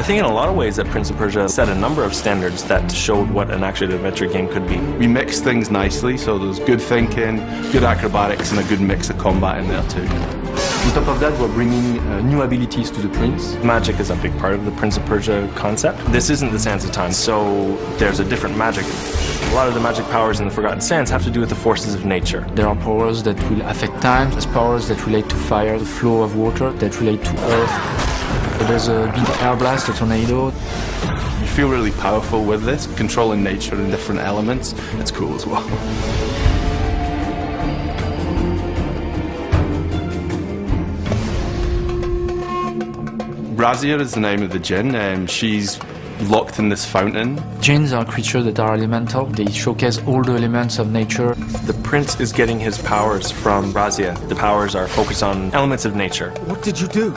I think in a lot of ways that Prince of Persia set a number of standards that showed what an action-adventure game could be. We mixed things nicely, so there's good thinking, good acrobatics, and a good mix of combat in there too. On top of that, we're bringing new abilities to the prince. Magic is a big part of the Prince of Persia concept. This isn't the Sands of Time, so there's a different magic. A lot of the magic powers in the Forgotten Sands have to do with the forces of nature. There are powers that will affect time, there's powers that relate to fire, the flow of water, that relate to earth. There's a big air blast, a tornado. You feel really powerful with this, controlling nature and different elements. It's cool as well. Razia is the name of the djinn. She's locked in this fountain. Jinns are creatures that are elemental. They showcase all the elements of nature. The prince is getting his powers from Razia. The powers are focused on elements of nature. What did you do?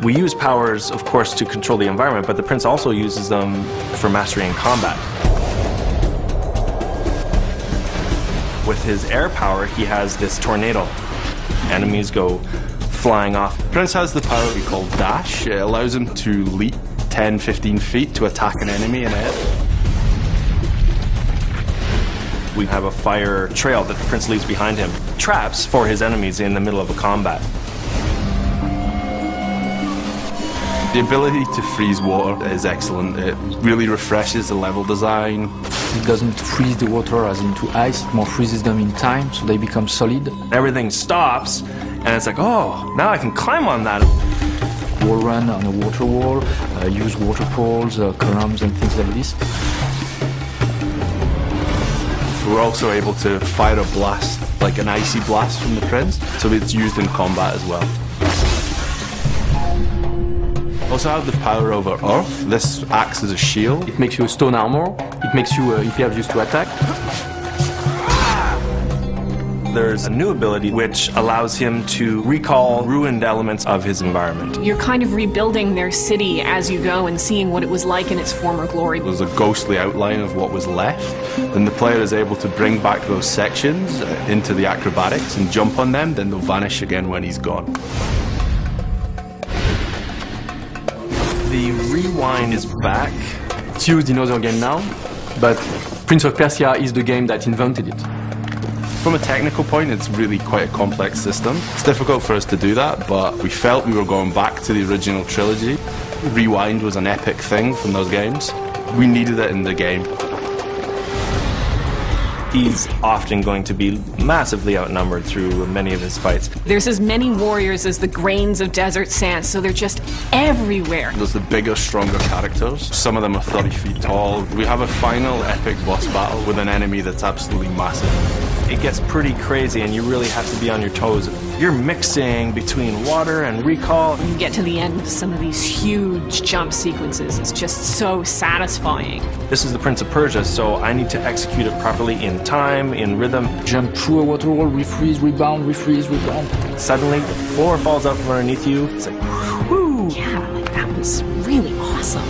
We use powers, of course, to control the environment, but the prince also uses them for mastery in combat. With his air power, he has this tornado. Enemies go flying off. Prince has the power we call dash. It allows him to leap 10-15 feet to attack an enemy in air. We have a fire trail that the prince leaves behind him. Traps for his enemies in the middle of a combat. The ability to freeze water is excellent. It really refreshes the level design. It doesn't freeze the water as into ice, it more freezes them in time, so they become solid. Everything stops, and it's like, oh, now I can climb on that. Wall run on a water wall, use water poles, columns and things like this. We're also able to fire a blast, like an icy blast from the prince, so it's used in combat as well. Also have the power over earth. This acts as a shield. It makes you a stone armor, it makes you impervious to attack. There's a new ability which allows him to recall ruined elements of his environment. You're kind of rebuilding their city as you go and seeing what it was like in its former glory. There's a ghostly outline of what was left, and the player is able to bring back those sections into the acrobatics and jump on them, then they'll vanish again when he's gone. The rewind is back. It's used in other games now, but Prince of Persia is the game that invented it. From a technical point, it's really quite a complex system. It's difficult for us to do that, but we felt we were going back to the original trilogy. Rewind was an epic thing from those games. We needed it in the game. He's often going to be massively outnumbered through many of his fights. There's as many warriors as the grains of desert sand, so they're just everywhere. There's the bigger, stronger characters. Some of them are 30 feet tall. We have a final epic boss battle with an enemy that's absolutely massive. It gets pretty crazy and you really have to be on your toes. You're mixing between water and recall. When you get to the end of some of these huge jump sequences, it's just so satisfying. This is the Prince of Persia, so I need to execute it properly in time, in rhythm. Jump through a water wall, refreeze, rebound, refreeze, rebound. Suddenly, the floor falls out from underneath you. It's like, whoo! Yeah, like that was really awesome.